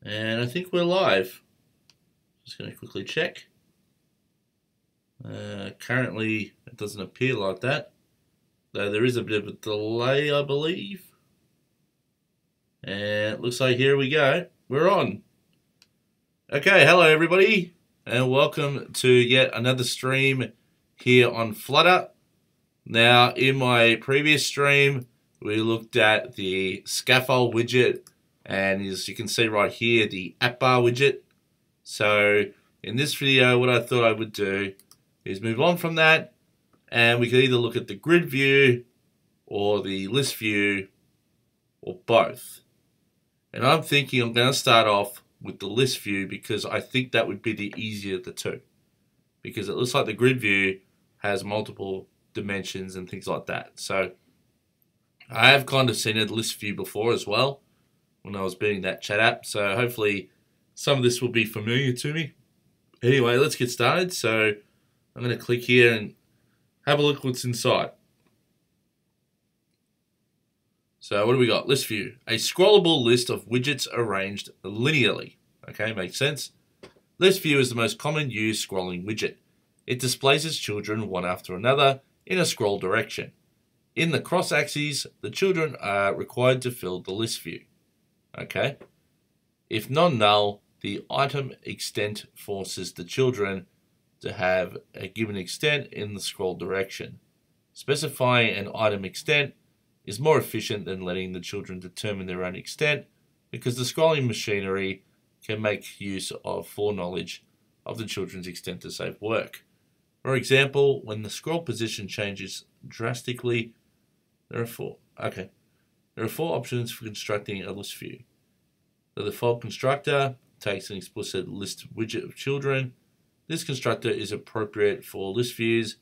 And I think we're live. Just going to quickly check. Currently, it doesn't appear like that, though there is a bit of a delay, I believe. And it looks like here we go. We're on. Okay, hello everybody, and welcome to yet another stream here on Flutter. Now, in my previous stream, we looked at the scaffold widget, and as you can see right here, the app bar widget. So in this video, what I thought I would do is move on from that, and we could either look at the grid view or the list view or both. And I'm thinking I'm going to start off with the list view because I think that would be the easier of the two, because it looks like the grid view has multiple dimensions and things like that. So I have kind of seen a list view before as well when I was building that chat app, so hopefully some of this will be familiar to me. Anyway, let's get started. So I'm going to click here and have a look what's inside. So what do we got? List view. A scrollable list of widgets arranged linearly. Okay, makes sense. List view is the most common used scrolling widget. It displays its children one after another in a scroll direction. In the cross axes, the children are required to fill the list view. Okay. If non-null, the item extent forces the children to have a given extent in the scroll direction. Specifying an item extent is more efficient than letting the children determine their own extent, because the scrolling machinery can make use of foreknowledge of the children's extent to save work. For example, when the scroll position changes drastically, there are four options for constructing a list view. The default constructor takes an explicit list widget of children. This constructor is appropriate for list views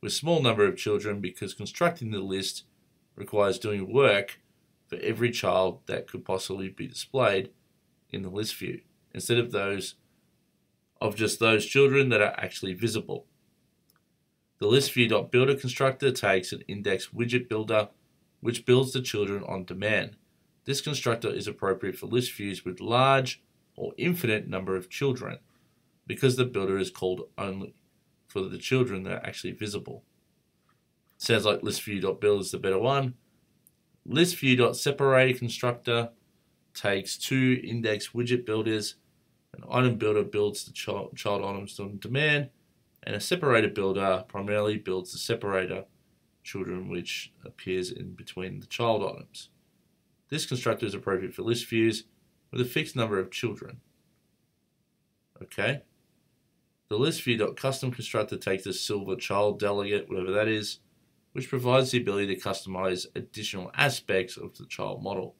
with small number of children because constructing the list requires doing work for every child that could possibly be displayed in the list view, instead of just those children that are actually visible. The ListView.Builder constructor takes an index widget builder, which builds the children on demand. This constructor is appropriate for list views with large or infinite number of children, because the builder is called only for the children that are actually visible. Sounds like ListView.Build is the better one. ListView.Separator constructor takes two index widget builders. An item builder builds the child items on demand, and a separator builder primarily builds the separator children which appears in between the child items. This constructor is appropriate for list views with a fixed number of children. Okay. The ListView.Custom constructor takes a silver child delegate, whatever that is, which provides the ability to customize additional aspects of the child model.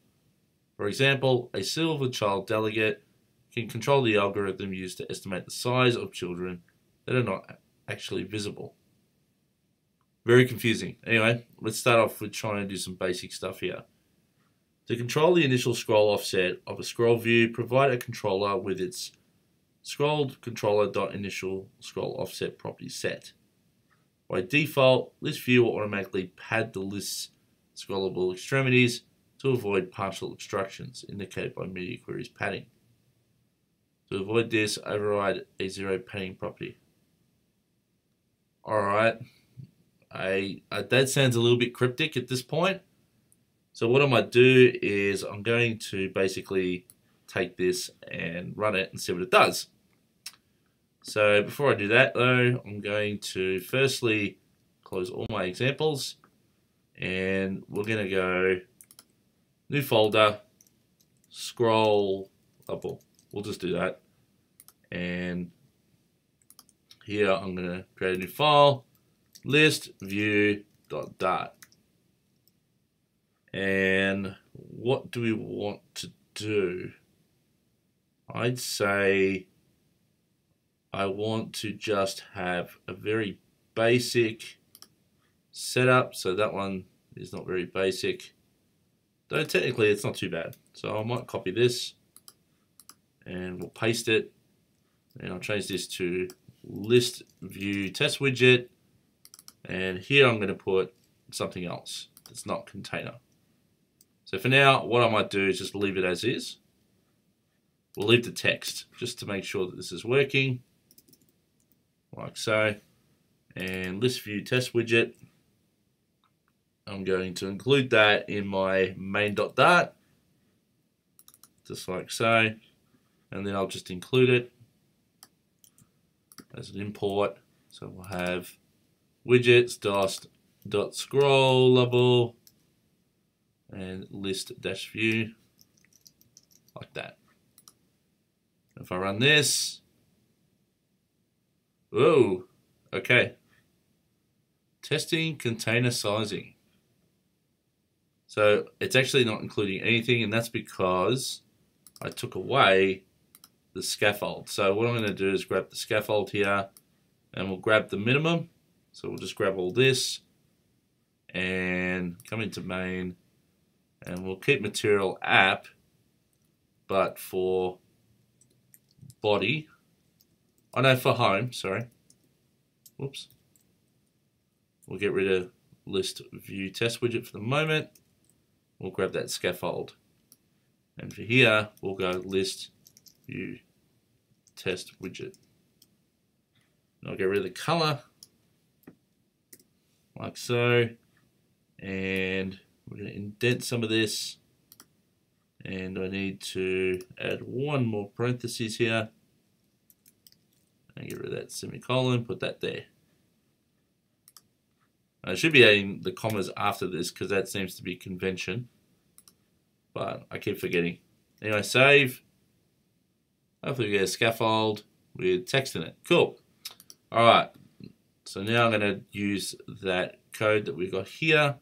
For example, a silver child delegate can control the algorithm used to estimate the size of children that are not actually visible. Very confusing. Anyway, let's start off with trying to do some basic stuff here. To control the initial scroll offset of a scroll view, provide a controller with its scrolled_controller.initial scroll offset property set. By default, list view will automatically pad the list's scrollable extremities to avoid partial obstructions indicated by media queries padding. To avoid this, override a zero padding property. Alright, that sounds a little bit cryptic at this point. So what I might do is I'm going to basically take this and run it and see what it does. So before I do that though, I'm going to firstly close all my examples, and we're going to go new folder, scroll, we'll just do that. And here I'm going to create a new file, listview.dart. And what do we want to do? I'd say I want to just have a very basic setup. So that one is not very basic, though technically it's not too bad. So I might copy this and we'll paste it, and I'll change this to list view test widget, and here I'm going to put something else that's not container. So for now, what I might do is just leave it as is. we'll leave the text just to make sure that this is working, like so. And ListView test widget, I'm going to include that in my main.dart, just like so. And then I'll just include it as an import. So we'll have widgets dot scrollable and list-view, like that. If I run this, whoa, okay. Testing container sizing. So it's actually not including anything, and that's because I took away the scaffold. So what I'm going to do is grab the scaffold here, and we'll grab the minimum. So we'll just grab all this and come into main, and we'll keep material app, but for body, oh no, for home, sorry. Whoops. We'll get rid of list view test widget for the moment. We'll grab that scaffold. And for here, we'll go list view test widget. And I'll get rid of the color, like so. And we're going to indent some of this. And I need to add one more parentheses here. And get rid of that semicolon, put that there. I should be adding the commas after this because that seems to be convention. But I keep forgetting. Anyway, save. Hopefully we get a scaffold with text in it. Cool. Alright. So now I'm going to use that code that we've got here.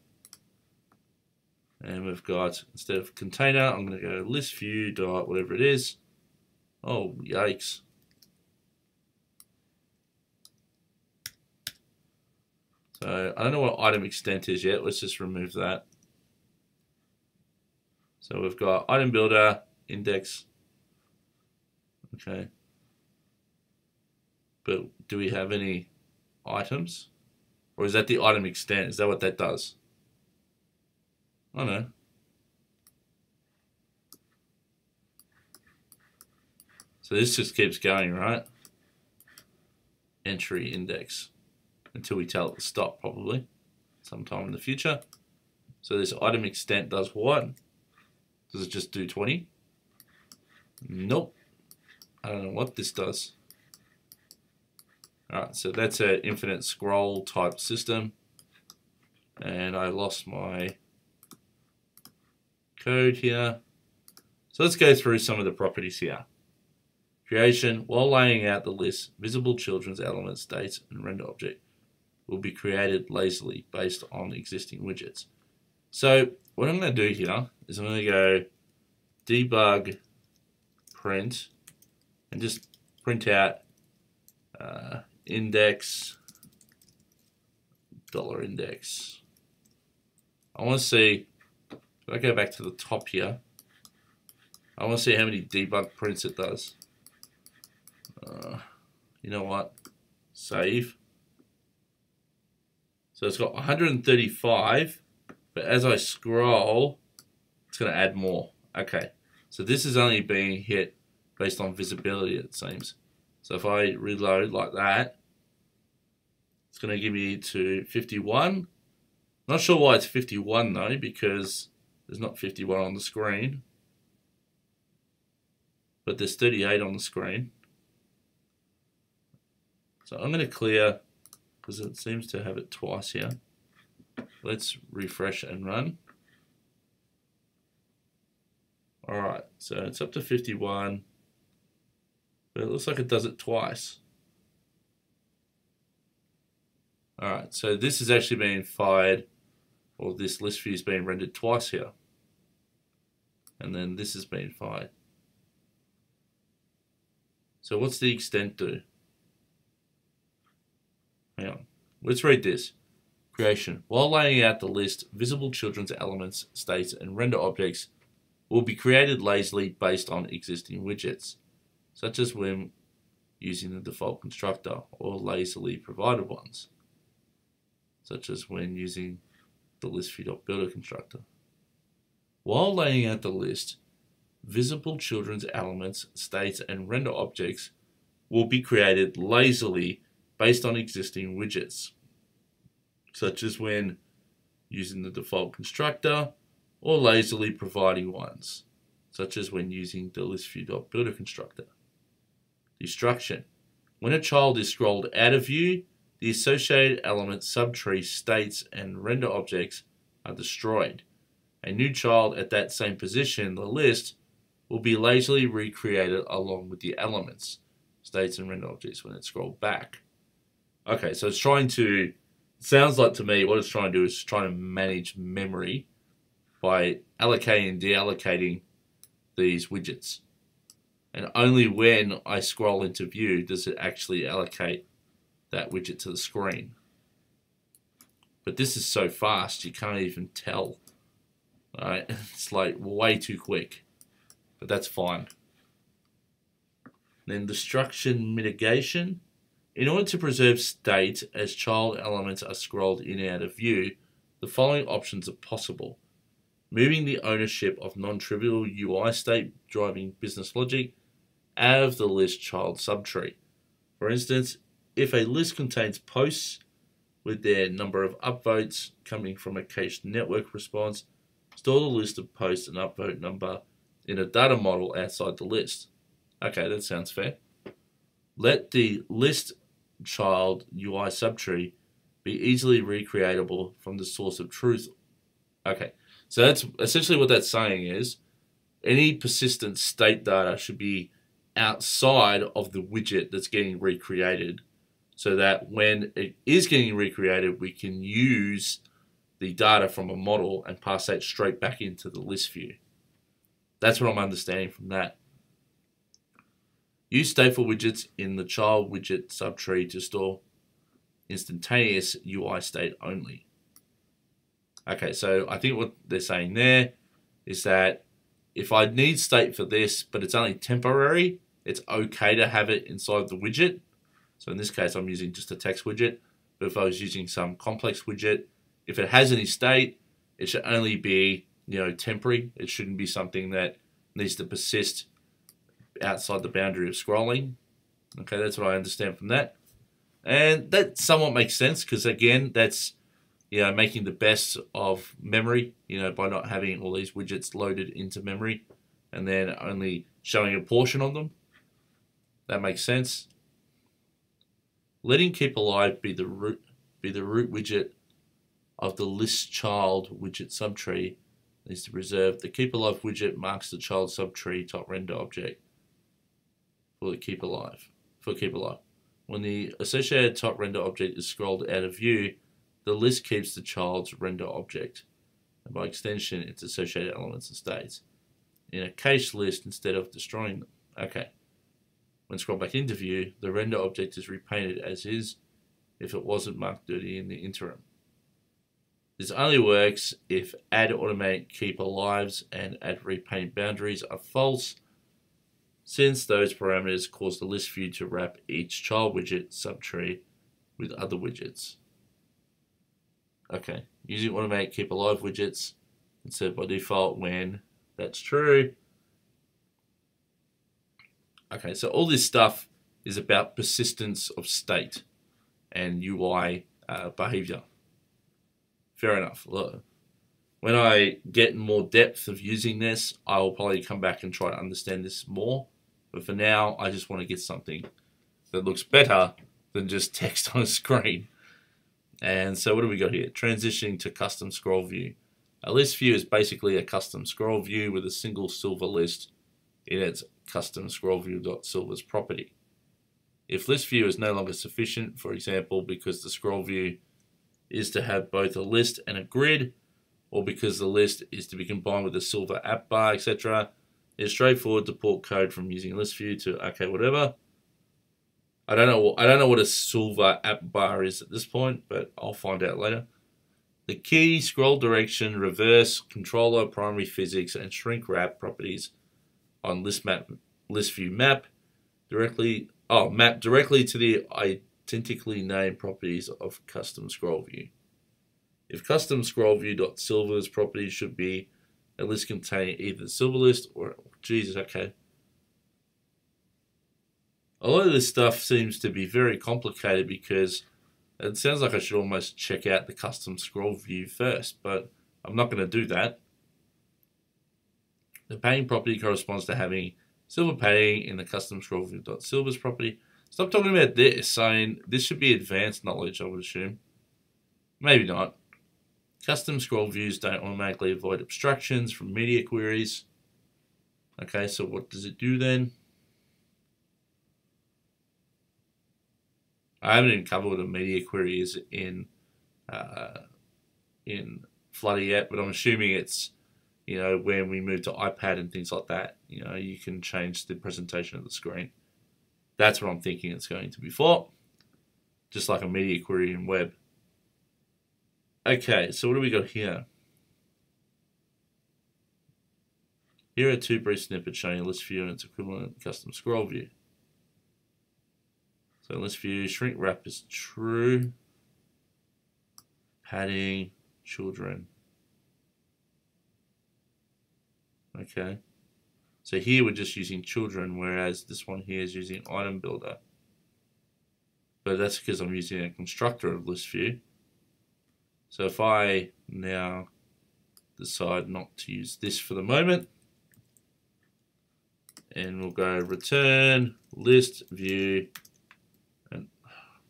And we've got, instead of container, I'm going to go list view dot whatever it is. Oh, yikes. So I don't know what item extent is yet. Let's just remove that. So we've got item builder, index. Okay. But do we have any items? Or is that the item extent? Is that what that does? Oh no. So this just keeps going, right? Entry index. Until we tell it to stop, probably. Sometime in the future. So this item extent does what? Does it just do 20? Nope. I don't know what this does. Alright, so that's an infinite scroll type system. And I lost my code here. So let's go through some of the properties here. Creation, while laying out the list, visible children's elements, dates, and render object will be created lazily based on existing widgets. So what I'm going to do here is I'm going to go debug print and just print out index $index. I want to see, if I go back to the top here, I want to see how many debug prints it does. You know what? Save. So it's got 135, but as I scroll, it's going to add more. Okay, so this is only being hit based on visibility, it seems. So if I reload like that, it's going to give me to 51. Not sure why it's 51 though, because there's not 51 on the screen. But there's 38 on the screen. So I'm going to clear, because it seems to have it twice here. Let's refresh and run. Alright, so it's up to 51. But it looks like it does it twice. Alright, so this is actually being fired, or this list view is being rendered twice here. And then this is being fired. So what's the extent do? Hang on, let's read this. Creation. While laying out the list, visible children's elements, states, and render objects will be created lazily based on existing widgets, such as when using the default constructor, or lazily provided ones, such as when using the ListView.builder constructor. While laying out the list, visible children's elements, states, and render objects will be created lazily based on existing widgets, such as when using the default constructor, or lazily providing ones, such as when using the ListView.builder constructor. Destruction. When a child is scrolled out of view, the associated element, subtree, states, and render objects are destroyed. A new child at that same position in the list will be lazily recreated along with the elements, states, and render objects when it's scrolled back. Okay, so it's trying to, sounds like to me what it's trying to do is trying to manage memory by allocating and deallocating these widgets. And only when I scroll into view does it actually allocate that widget to the screen. But this is so fast you can't even tell. Alright, it's like way too quick. But that's fine. Then destruction mitigation. In order to preserve state as child elements are scrolled in and out of view, the following options are possible. Moving the ownership of non-trivial UI state driving business logic out of the list child subtree. For instance, if a list contains posts with their number of upvotes coming from a cached network response, store the list of posts and upvote number in a data model outside the list. Okay, that sounds fair. Let the list child UI subtree be easily recreatable from the source of truth. Okay, so that's essentially what that's saying is any persistent state data should be outside of the widget that's getting recreated, so that when it is getting recreated, we can use the data from a model and pass that straight back into the list view. That's what I'm understanding from that. Use stateful widgets in the child widget subtree to store instantaneous UI state only. Okay, so I think what they're saying there is that if I need state for this, but it's only temporary, it's okay to have it inside the widget. So in this case, I'm using just a text widget. But if I was using some complex widget, if it has any state, it should only be, temporary. It shouldn't be something that needs to persist outside the boundary of scrolling. Okay, that's what I understand from that. And that somewhat makes sense because, again, that's making the best of memory, by not having all these widgets loaded into memory and then only showing a portion of them. That makes sense. Letting keep alive be the root widget of the list child widget subtree needs to preserve. The keep alive widget marks the child subtree top render object for keep alive. When the associated top render object is scrolled out of view, the list keeps the child's render object, and by extension, its associated elements and states, in a cached list instead of destroying them. Okay. When scrolled back into view, the render object is repainted as is if it wasn't marked dirty in the interim. This only works if add automatic keep alives and add repaint boundaries are false, since those parameters cause the list view to wrap each child widget subtree with other widgets. Okay, using automatic keep alive widgets instead by default when that's true. Okay, so all this stuff is about persistence of state and UI behavior. Fair enough. Look, when I get more depth of using this, I will probably come back and try to understand this more. But for now, I just want to get something that looks better than just text on a screen. And so what do we got here? Transitioning to custom scroll view. A list view is basically a custom scroll view with a single silver list in its CustomScrollView.silver's property. If list view is no longer sufficient, for example, because the scroll view is to have both a list and a grid, or because the list is to be combined with a silver app bar, etc., it's straightforward to port code from using list view to okay, whatever. I don't know what a silver app bar is at this point, but I'll find out later. The key, scroll direction, reverse, controller, primary physics, and Shrinkwrap properties on ListView map directly to the identically named properties of CustomScrollView. If CustomScrollView.silver's properties should be a list containing either the silver list or Jesus, okay. A lot of this stuff seems to be very complicated because it sounds like I should almost check out the custom scroll view first, but I'm not going to do that. The padding property corresponds to having silver padding in the custom scroll view.silvers property. Stop talking about this. I mean, this should be advanced knowledge, I would assume. Maybe not. Custom scroll views don't automatically avoid abstractions from media queries. Okay, so what does it do then? I haven't even covered what a media query is in Flutter yet, but I'm assuming it's, you know, when we move to iPad and things like that, you know, you can change the presentation of the screen. That's what I'm thinking it's going to be for, just like a media query in web. Okay, so what do we got here? Here are two brief snippets showing a list view and its equivalent custom scroll view. So list view, shrink wrap is true. Padding, children. Okay. So here we're just using children, whereas this one here is using item builder. But that's because I'm using a constructor of list view. So if I now decide not to use this for the moment, and we'll go return list view, and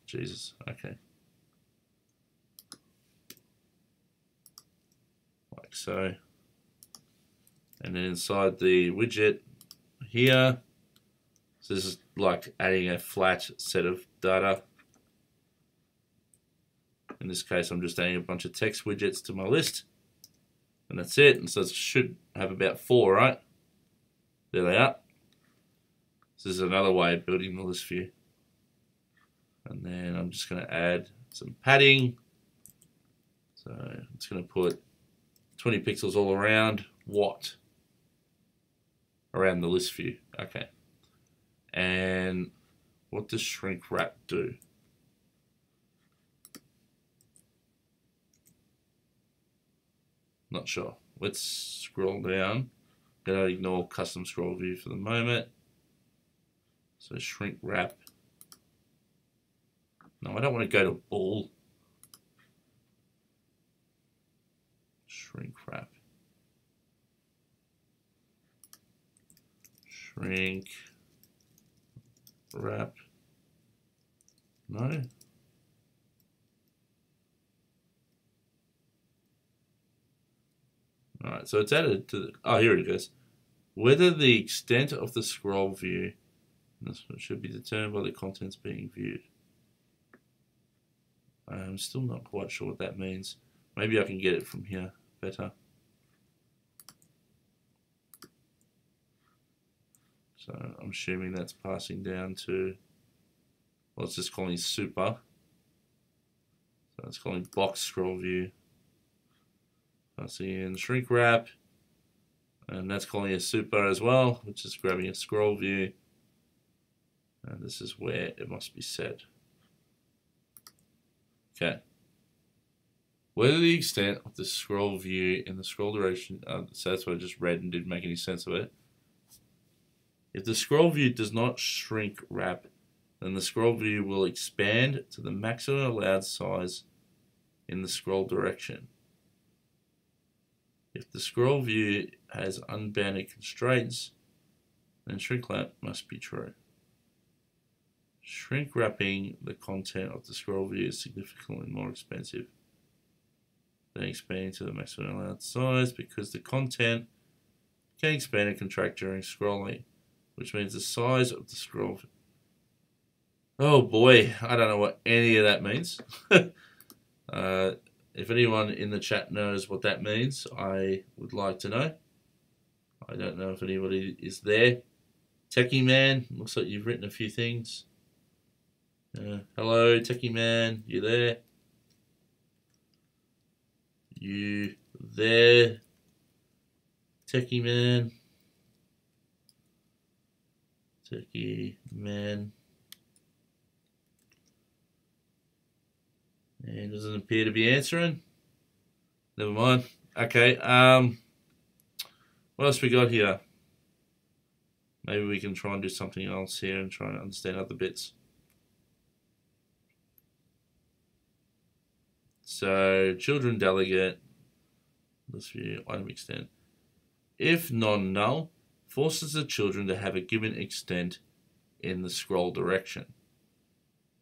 Jesus, okay. Like so. And then inside the widget here, so this is like adding a flat set of data. In this case, I'm just adding a bunch of text widgets to my list. And that's it. And so it should have about 4, right? There they are. So this is another way of building the list view. And then I'm just going to add some padding. So I'm just going to put 20 pixels all around. What? Around the list view. Okay. And what does Shrinkwrap do? Not sure. Let's scroll down. Gonna ignore custom scroll view for the moment. So Shrinkwrap. No, I don't want to go to all. Shrinkwrap. Shrink wrap. No. Alright, so it's added to the, oh, here it goes. Whether the extent of the scroll view, this should be determined by the contents being viewed. I'm still not quite sure what that means. Maybe I can get it from here better. So I'm assuming that's passing down to, well, it's just calling super. So it's calling box scroll view. Passing in shrink wrap. And that's calling a super as well, which is grabbing a scroll view. And this is where it must be set. Okay. Whether the extent of the scroll view in the scroll direction, so that's what I just read and didn't make any sense of it. If the scroll view does not shrink wrap, then the scroll view will expand to the maximum allowed size in the scroll direction. If the scroll view has unbounded constraints, then shrink wrap must be true. Shrink wrapping the content of the scroll view is significantly more expensive than expanding to the maximum allowed size because the content can expand and contract during scrolling, which means the size of the scroll. Oh boy, I don't know what any of that means. If anyone in the chat knows what that means, I would like to know. I don't know if anybody is there. Techie Man, looks like you've written a few things. Hello, Techie Man, you there? You there, Techie Man? Techie Man. And doesn't appear to be answering. Never mind. Okay, what else we got here? Maybe we can try and do something else here and try and understand other bits. So children delegate, let's view item extent. If non-null, forces the children to have a given extent in the scroll direction.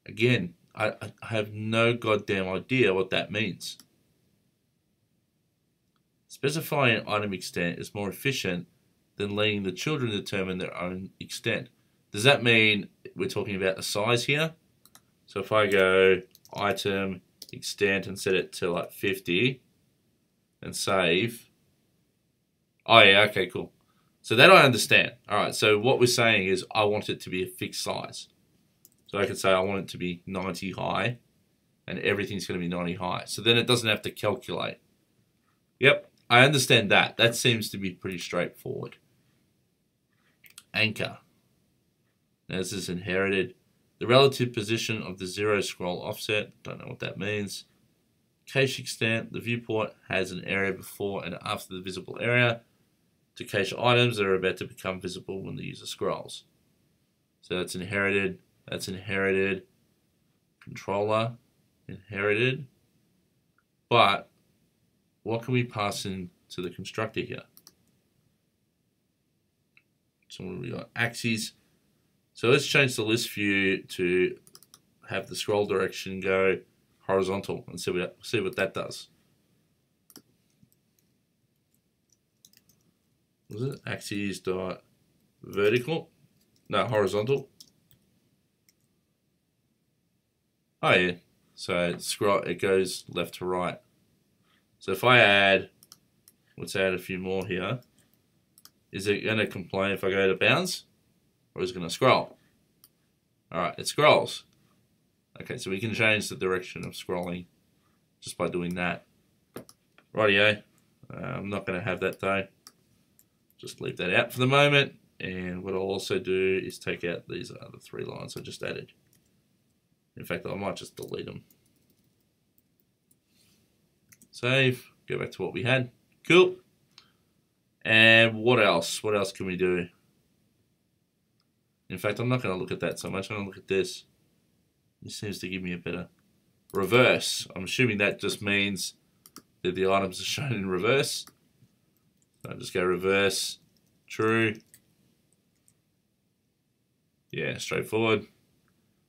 Again, I have no goddamn idea what that means. Specifying item extent is more efficient than letting the children determine their own extent. Does that mean we're talking about the size here? So if I go item extent and set it to like 50 and save. Oh yeah, okay, cool. So that I understand. All right, so what we're saying is I want it to be a fixed size. So I can say I want it to be 90 high and everything's going to be 90 high. So then it doesn't have to calculate. Yep, I understand that. That seems to be pretty straightforward. Anchor. Now this is inherited. The relative position of the zero scroll offset. Don't know what that means. Cache extent. The viewport has an area before and after the visible area to cache items that are about to become visible when the user scrolls. So that's inherited. That's inherited. Controller. Inherited. But what can we pass in to the constructor here? So what have we got? Axes. So let's change the list view to have the scroll direction go horizontal and see what that does. Was it axes dot vertical? No, horizontal. Oh yeah. So it goes left to right. So if I add, let's add a few more here. Is it going to complain if I go to bounds? Or is it going to scroll? Alright, it scrolls. Okay, so we can change the direction of scrolling just by doing that. Rightio. I'm not going to have that though. Just leave that out for the moment. And what I'll also do is take out these other 3 lines I just added. In fact, I might just delete them. Save. Go back to what we had. Cool. And what else? What else can we do? In fact, I'm not going to look at that so much. I'm going to look at this. This seems to give me a better reverse. I'm assuming that just means that the items are shown in reverse. So I'll just go reverse, true. Yeah, straightforward.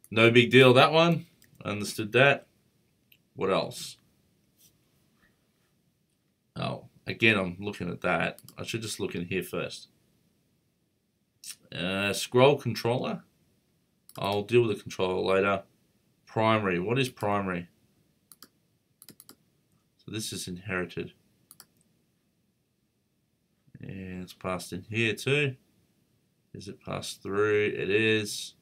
No big deal, that one. Understood that. What else? Oh, again, I'm looking at that. I should just look in here first. Scroll controller. I'll deal with the controller later. Primary. What is primary? So this is inherited. And it's passed in here too. Is it passed through? It is.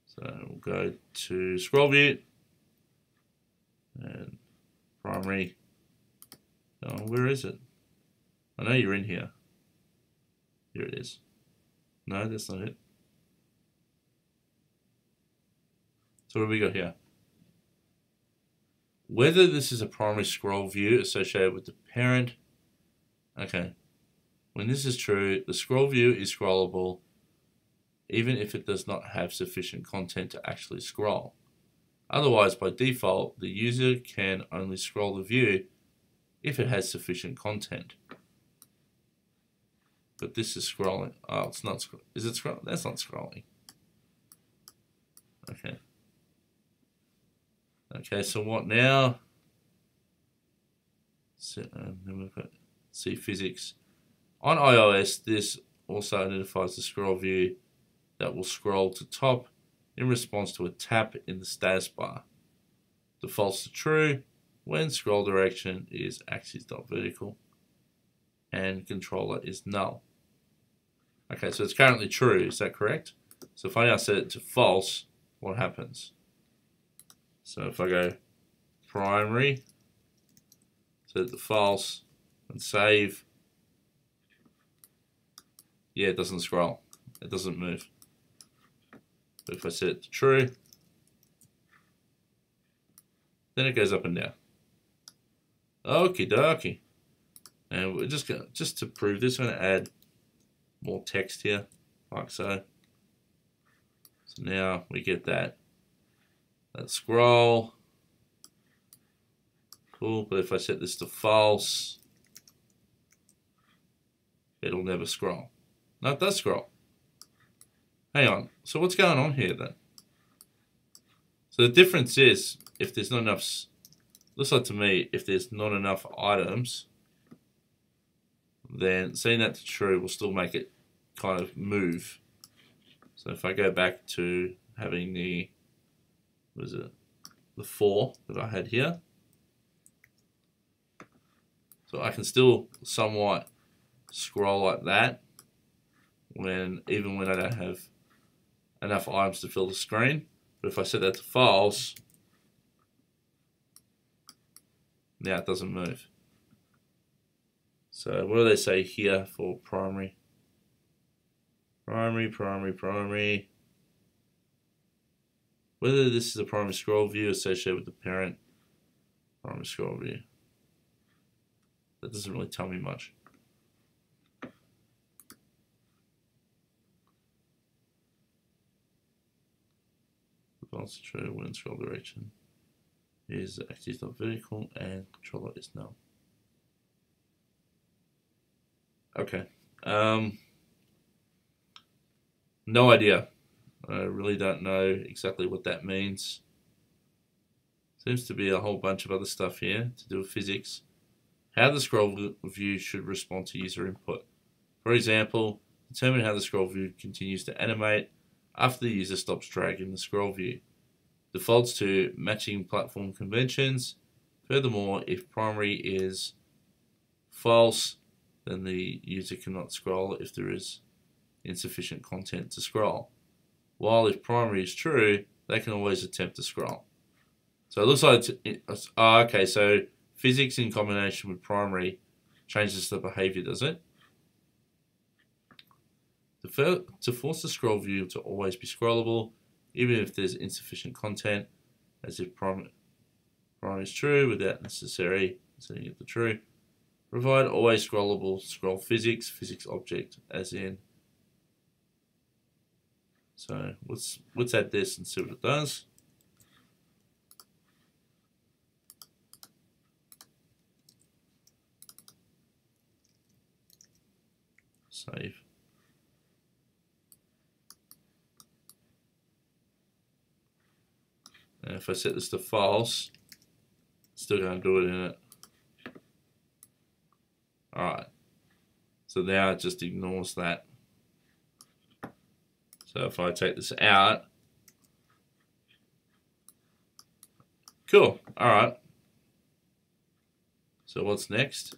So we'll go to scroll view. And primary. Oh, where is it? I know you're in here. Here it is. No, that's not it. So what have we got here? Whether this is a primary scroll view associated with the parent. Okay. When this is true, the scroll view is scrollable even if it does not have sufficient content to actually scroll. Otherwise, by default, the user can only scroll the view if it has sufficient content. But this is scrolling. Oh, it's not scrolling. Is it scrolling? That's not scrolling. Okay. Okay, so what now? So, then we've got see physics. On iOS, this also identifies the scroll view that will scroll to top in response to a tap in the status bar. Defaults to true when scroll direction is axis.vertical and controller is null. Okay, so it's currently true, is that correct? So if I now set it to false, what happens? So if I go primary, set it to false, and save, yeah, it doesn't scroll. It doesn't move. But if I set it to true, then it goes up and down. Okie dokie. And we're just to prove this, I'm going to add more text here. like so. So now we get that scroll. Cool, but if I set this to false, it'll never scroll. No, it does scroll. Hang on, so what's going on here then? So the difference is, if there's not enough, looks like to me, if there's not enough items, then setting that to true will still make it kind of move. So if I go back to having the, what is it, the 4 that I had here, so I can still somewhat scroll like that even when I don't have enough items to fill the screen. But if I set that to false, now it doesn't move. So what do they say here for primary? Primary. Whether this is a primary scroll view associated with the parent primary scroll view. That doesn't really tell me much. False true when scroll direction is axis not vertical and controller is null. Okay. No idea. I really don't know exactly what that means. Seems to be a whole bunch of other stuff here to do with physics. How the scroll view should respond to user input. For example, determine how the scroll view continues to animate after the user stops dragging the scroll view. Defaults to matching platform conventions. Furthermore, if primary is false, then the user cannot scroll if there is insufficient content to scroll. While if primary is true, they can always attempt to scroll. So it looks like okay, so physics in combination with primary changes the behavior, does it? To force the scroll view to always be scrollable, even if there's insufficient content, as if primary is true without necessary setting it to true. Provide always scrollable scroll physics object, as in. So let's add this and see what it does. Save. And if I set this to false, it's still going to do it in it. Alright. So now it just ignores that. So if I take this out, cool. Alright. So what's next?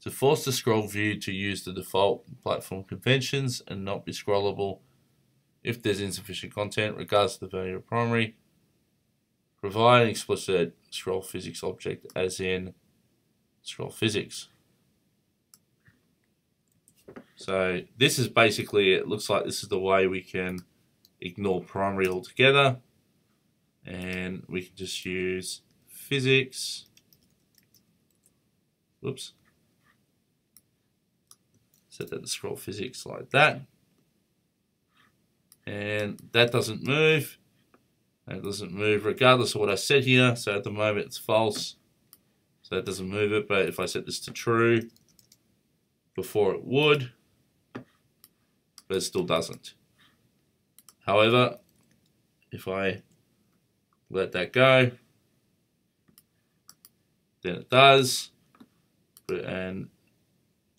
To force the scroll view to use the default platform conventions and not be scrollable if there's insufficient content, regardless of the value of primary. Provide an explicit scroll physics object, as in scroll physics. So this is basically, it looks like this is the way we can ignore primary altogether, and we can just use physics. Whoops. Set that to scroll physics like that. And that doesn't move. That doesn't move regardless of what I set here. So at the moment it's false. So that doesn't move it. But if I set this to true, before it would, but it still doesn't. However, if I let that go, then it does. And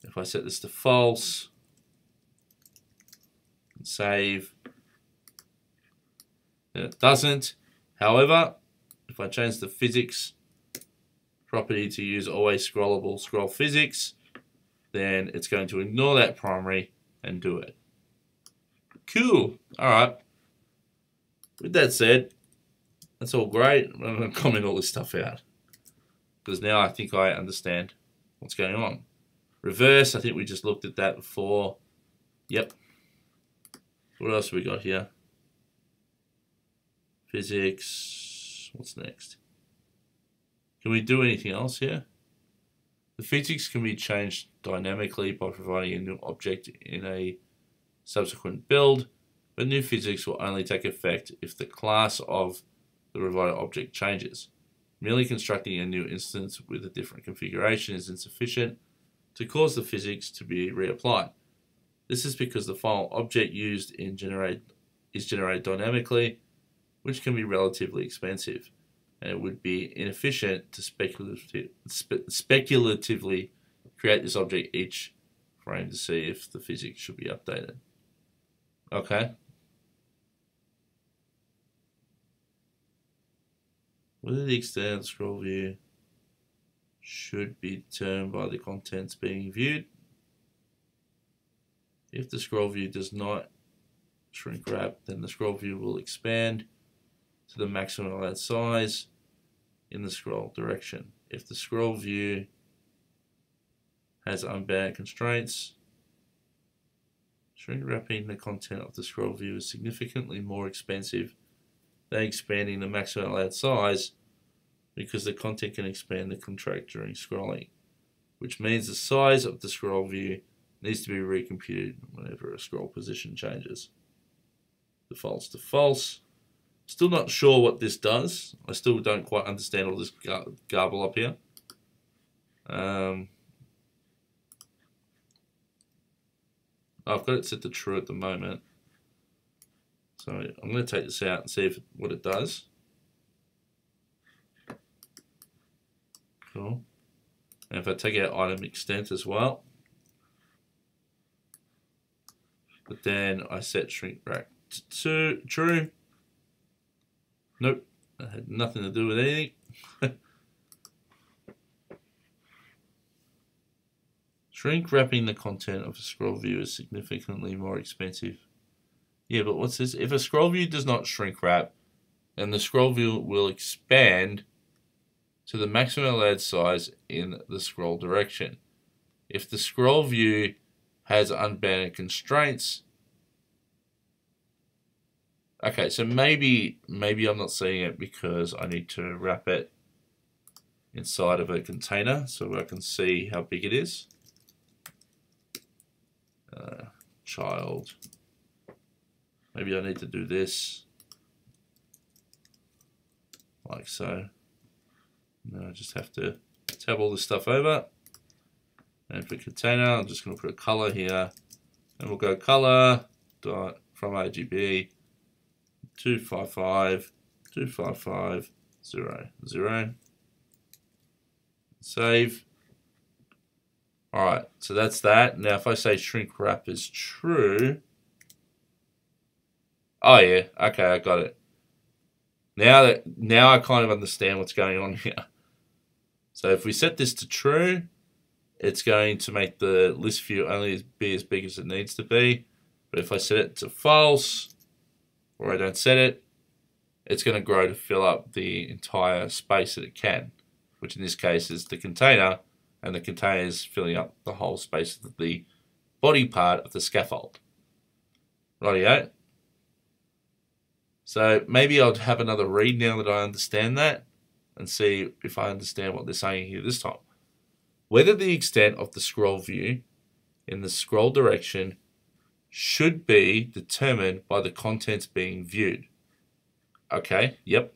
if I set this to false and save, then it doesn't. However, if I change the physics property to use always scrollable scroll physics, then it's going to ignore that primary and do it. Cool. All right. With that said, that's all great. I'm going to comment all this stuff out because now I think I understand what's going on. Reverse, I think we just looked at that before. Yep. What else have we got here? Physics. What's next? Can we do anything else here? The physics can be changed dynamically by providing a new object in a subsequent build, but new physics will only take effect if the class of the provided object changes. Merely constructing a new instance with a different configuration is insufficient to cause the physics to be reapplied. This is because the final object used is generated dynamically, which can be relatively expensive, and it would be inefficient to speculatively create this object each frame to see if the physics should be updated. Okay. Whether the extent of the scroll view should be determined by the contents being viewed. If the scroll view does not shrink wrap, then the scroll view will expand to the maximum allowed size in the scroll direction. If the scroll view has unbounded constraints, shrink wrapping the content of the scroll view is significantly more expensive than expanding the maximum allowed size, because the content can expand and contract during scrolling, which means the size of the scroll view needs to be recomputed whenever a scroll position changes. Defaults to false. Still not sure what this does. I still don't quite understand all this garble up here. I've got it set to true at the moment. So I'm going to take this out and see what it does. Cool. And if I take out item extent as well, but then I set shrink wrap to true. Nope, that had nothing to do with anything. Shrink wrapping the content of a scroll view is significantly more expensive. Yeah, but what's this? If a scroll view does not shrink wrap, then the scroll view will expand to the maximum allowed size in the scroll direction. If the scroll view has unbounded constraints, okay, so maybe I'm not seeing it because I need to wrap it inside of a container so I can see how big it is. Child. Maybe I need to do this like so. No, I just have to tab all this stuff over. And for container, I'm just going to put a color here. And we'll go color dot from RGB 255 255 0 0. Save. Alright, so that's that. Now if I say shrink wrap is true. Oh yeah, okay, I got it. Now I kind of understand what's going on here. So if we set this to true, it's going to make the list view only be as big as it needs to be. But if I set it to false, or I don't set it, it's going to grow to fill up the entire space that it can, which in this case is the container, and the container is filling up the whole space of the body part of the scaffold. Rightio. So maybe I'll have another read now that I understand that, and see if I understand what they're saying here this time. Whether the extent of the scroll view in the scroll direction should be determined by the contents being viewed. Okay, yep.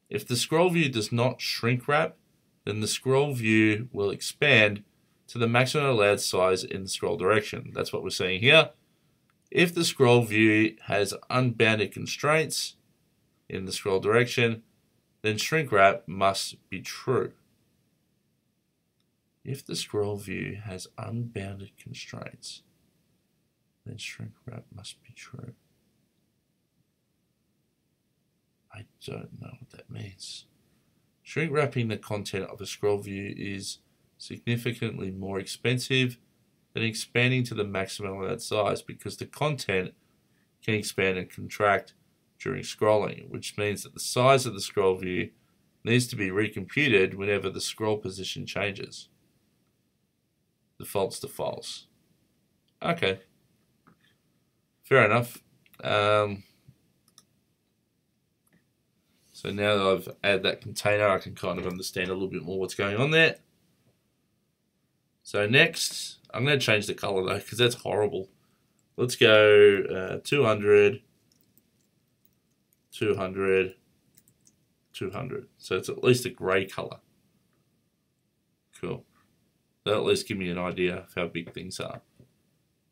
If the scroll view does not shrink wrap, then the scroll view will expand to the maximum allowed size in the scroll direction. That's what we're seeing here. If the scroll view has unbounded constraints in the scroll direction, then shrink wrap must be true. If the scroll view has unbounded constraints, then shrink wrap must be true. I don't know what that means. Shrink wrapping the content of a scroll view is significantly more expensive than expanding to the maximum allowed size, because the content can expand and contract during scrolling, which means that the size of the scroll view needs to be recomputed whenever the scroll position changes. Defaults to false. Okay. Fair enough. So now that I've added that container, I can kind of understand a little bit more what's going on there. So next, I'm going to change the color though, because that's horrible. Let's go 200, 200, 200. So it's at least a grey color. Cool. That'll at least give me an idea of how big things are.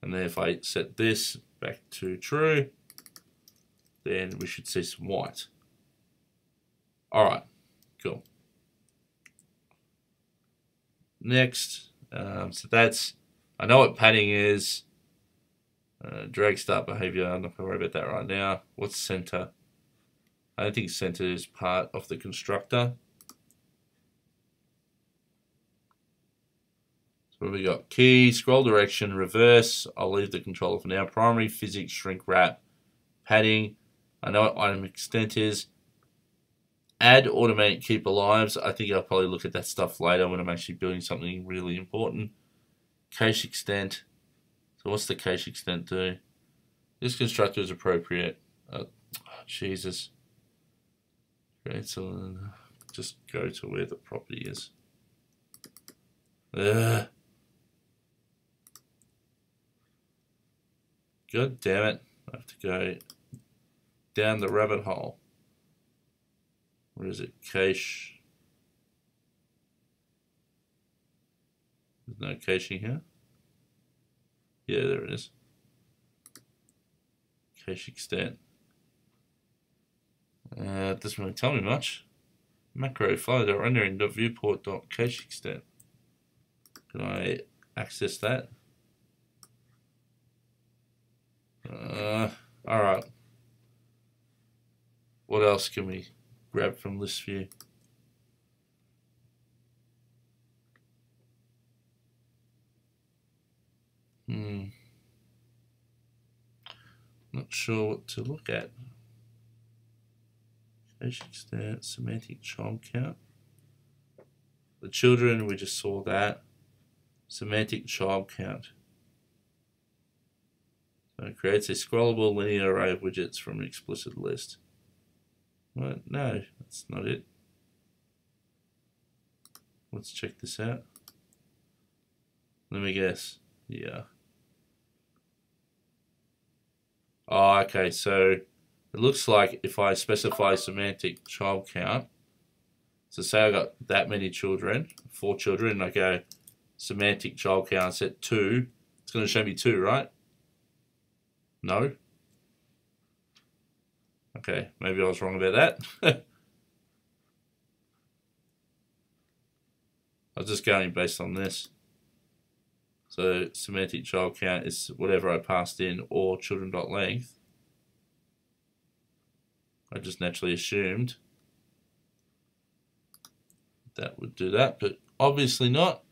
And then if I set this back to true, then we should see some white. All right, cool. Next, so that's, I know what padding is. Drag start behavior, I'm not going to worry about that right now. What's center? I don't think center is part of the constructor. So what have we got? Key, scroll direction, reverse. I'll leave the controller for now. Primary, physics, shrink wrap, padding. I know what item extent is. Add, automate, keep alive. I think I'll probably look at that stuff later when I'm actually building something really important. Cache extent. So what's the cache extent do? This constructor is appropriate. Oh, Jesus. Okay, so just go to where the property is. Ugh. God damn it. I have to go down the rabbit hole. Where is it? Cache. There's no caching here. Yeah, there it is. Cache extent. It doesn't really tell me much. Macro flow.rendering.viewport.cache extent. Can I access that? Alright. What else can we grab from LIstView? Not sure what to look at. Cache extent, semantic child count. The children, we just saw that. Semantic child count. So it creates a scrollable linear array of widgets from an explicit list. What? No, that's not it. Let's check this out. Let me guess. Yeah. Oh, okay, so it looks like if I specify semantic child count, so say I got that many children, 4 children, and I go semantic child count set 2, it's going to show me 2, right? No? Okay, maybe I was wrong about that. I was just going based on this. So semantic child count is whatever I passed in, or children.length. I just naturally assumed that would do that, but obviously not.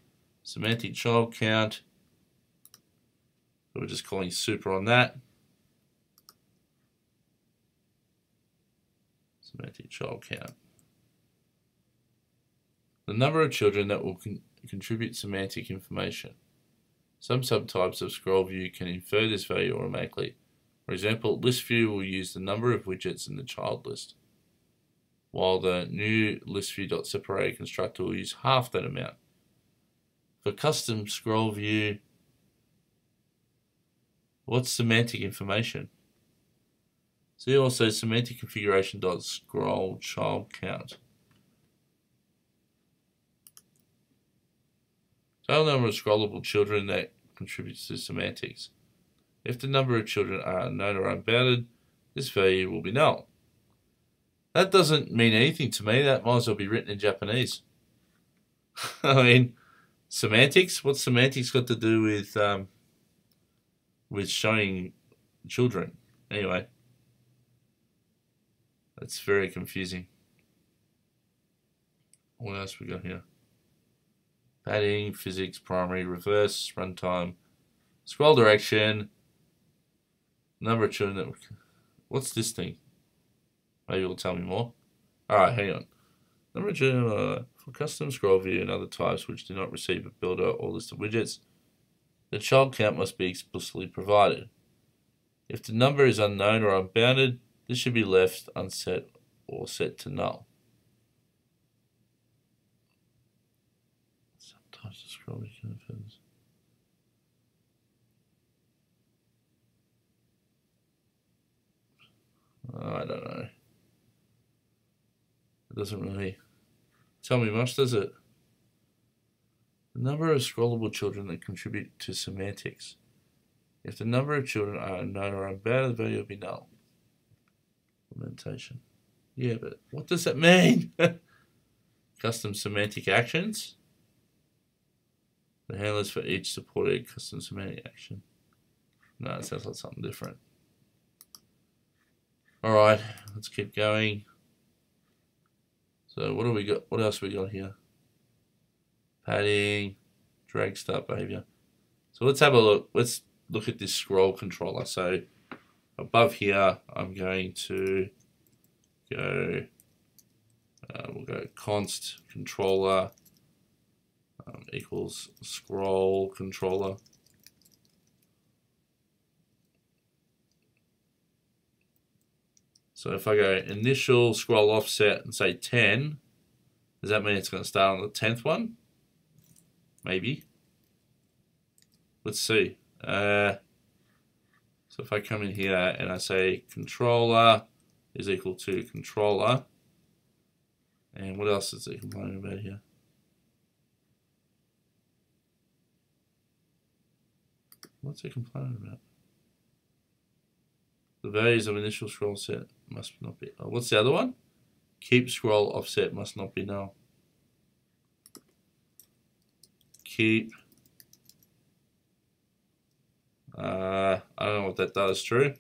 Semantic child count. So we're just calling super on that. Semantic child count. The number of children that will contribute semantic information. Some subtypes of scroll view can infer this value automatically. For example, LIstView will use the number of widgets in the child list, while the new LIstView.separator constructor will use half that amount. For custom scroll view, what's semantic information? See also semantic configuration.scroll child count. Total number of scrollable children that contributes to semantics. If the number of children are unknown or unbounded, this value will be null. That doesn't mean anything to me. That might as well be written in Japanese. I mean, semantics? What's semantics got to do with showing children? Anyway, that's very confusing. What else we got here? Padding, physics, primary, reverse, runtime, scroll direction, number of children that... What's this thing? Maybe it'll tell me more. Alright, hang on. Number of children for custom scroll view and other types which do not receive a builder or list of widgets, the child count must be explicitly provided. If the number is unknown or unbounded, this should be left unset or set to null. Sometimes the scroll view can don't know. It doesn't really tell me much, does it? The number of scrollable children that contribute to semantics. If the number of children are unknown or unbounded, the value will be null. Implementation. Yeah, but what does that mean? Custom semantic actions. The handlers for each supported custom semantic action. No, it sounds like something different. Alright, let's keep going. So what do we got? What else we got here? Padding, drag start behavior. So let's have a look. Let's look at this scroll controller. So above here, I'm going to go, we'll go const controller equals scroll controller. So if I go initial scroll offset and say 10, does that mean it's going to start on the 10th one? Maybe. Let's see. So if I come in here and I say controller is equal to controller, and what else is it complaining about here? What's it complaining about? The values of initial scroll set must not be. Oh, what's the other one? Keep scroll offset must not be null. Keep. I don't know what that does. True. Is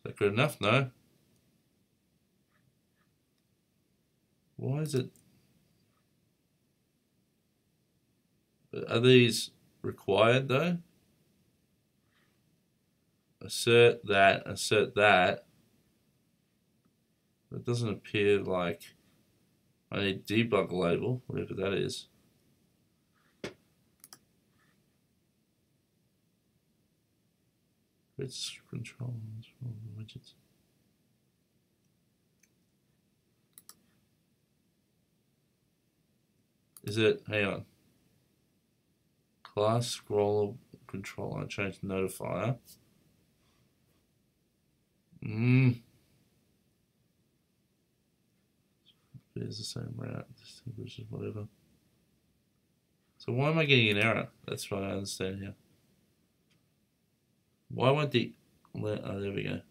that good enough? No. Why is it? Are these required though? Assert that, assert that. It doesn't appear like I need debug label, whatever that is. It's control widgets. Is it? Hang on. Class scroll controller. I changed notifier. It's the same route, distinguishes whatever. So why am I getting an error? That's what I understand here. Why won't the... Oh, there we go.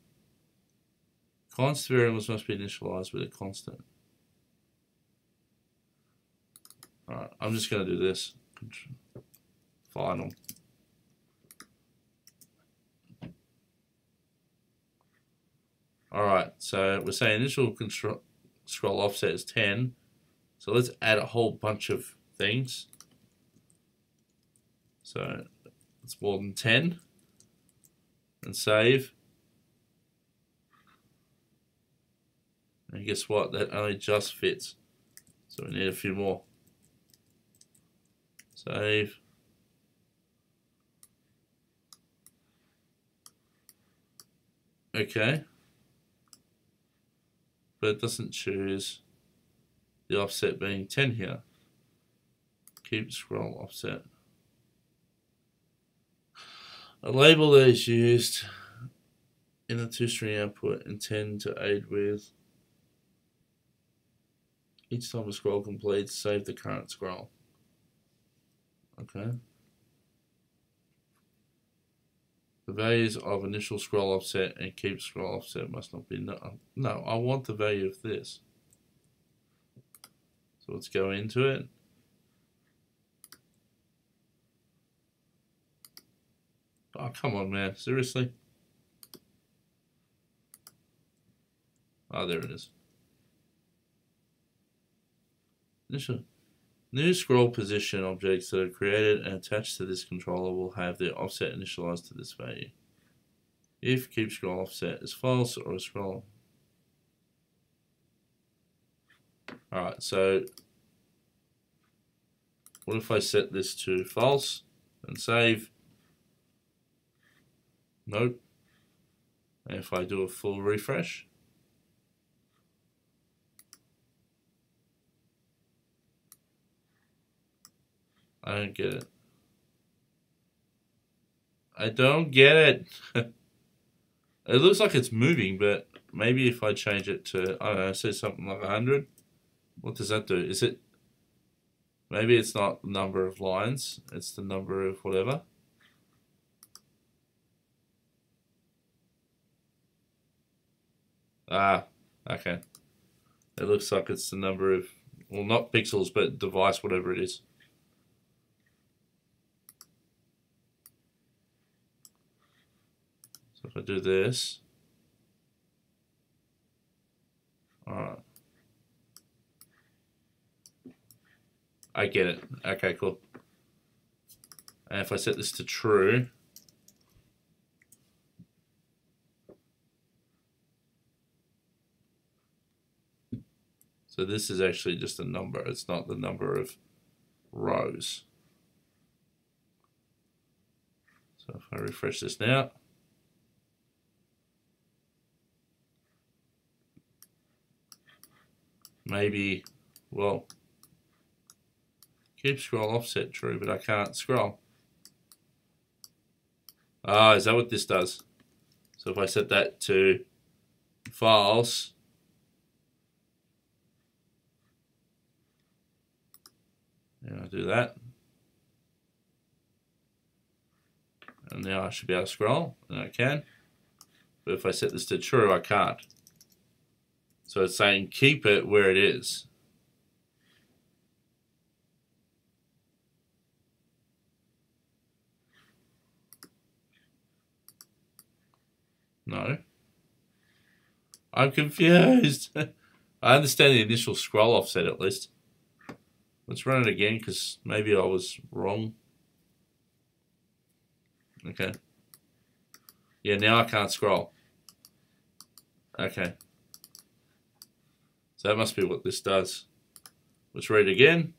Const variables must be initialized with a constant. Alright, I'm just going to do this. Final. Alright, so we're saying initial scroll offset is 10. So let's add a whole bunch of things. So it's more than 10. And save. And guess what? That only just fits. So we need a few more. Save. Okay. But it doesn't choose the offset being 10 here. Keep scroll offset. A label that is used in the two-string output intend to aid with each time a scroll completes, save the current scroll. Okay. The values of initial scroll offset and keep scroll offset must not be null. No, I want the value of this. So let's go into it. Oh, come on, man. Seriously? Oh, there it is. Initial. New scroll position objects that are created and attached to this controller will have their offset initialized to this value. If keep scroll offset is false or a scroll. Alright, so what if I set this to false and save? Nope. And if I do a full refresh? I don't get it. I don't get it. It looks like it's moving, but maybe if I change it to, I don't know, say something like 100, what does that do? Is it, maybe it's not the number of lines, it's the number of whatever. Ah, okay. It looks like it's the number of, well, not pixels, but device, whatever it is. So if I do this, alright. I get it. Okay, cool. And if I set this to true, so this is actually just a number. It's not the number of rows. So if I refresh this now, maybe, well, keep scroll offset true, but I can't scroll. Ah, is that what this does? So if I set that to false, and I do that, and now I should be able to scroll, and I can. But if I set this to true, I can't. So it's saying keep it where it is. No. I'm confused. I understand the initial scroll offset at least. Let's run it again because maybe I was wrong. Okay. Yeah, now I can't scroll. Okay. So that must be what this does. Let's read it again.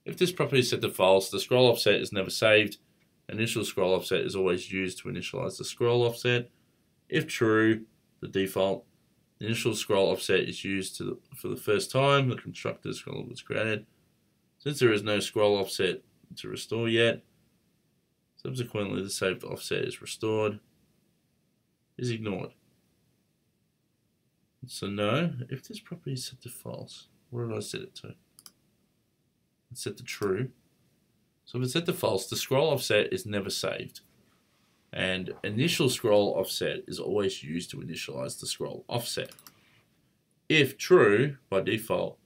If this property is set to false, the scroll offset is never saved. Initial scroll offset is always used to initialize the scroll offset. If true, the default initial scroll offset is used for the first time the constructor scroll was created. Since there is no scroll offset to restore yet, subsequently the saved offset is restored, is ignored. So no, if this property is set to false, what did I set it to? It's set to true. So if it's set to false, the scroll offset is never saved. And initial scroll offset is always used to initialize the scroll offset. If true, by default,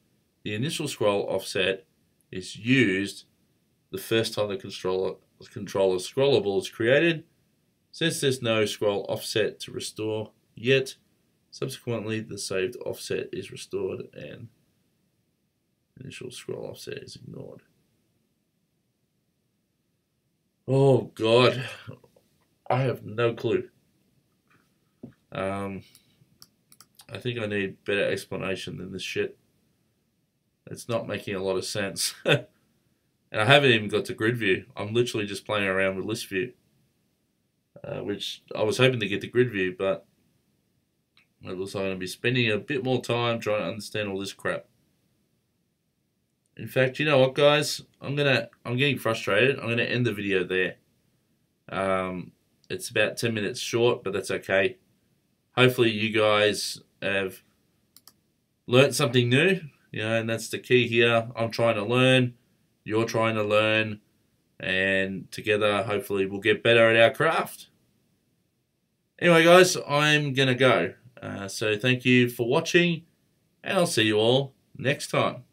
the initial scroll offset is used the first time the controller scrollable is created. Since there's no scroll offset to restore yet, subsequently the saved offset is restored and initial scroll offset is ignored. Oh God. I have no clue. I think I need better explanation than this shit. It's not making a lot of sense. And I haven't even got to GridView. I'm literally just playing around with LIstView. Which I was hoping to get to GridView, but it looks like I'm going to be spending a bit more time trying to understand all this crap. In fact, you know what, guys? I'm getting frustrated. I'm gonna end the video there. It's about 10 minutes short, but that's okay. Hopefully you guys have learnt something new, and that's the key here. I'm trying to learn, you're trying to learn, and together, hopefully, we'll get better at our craft. Anyway, guys, I'm going to go. So thank you for watching, and I'll see you all next time.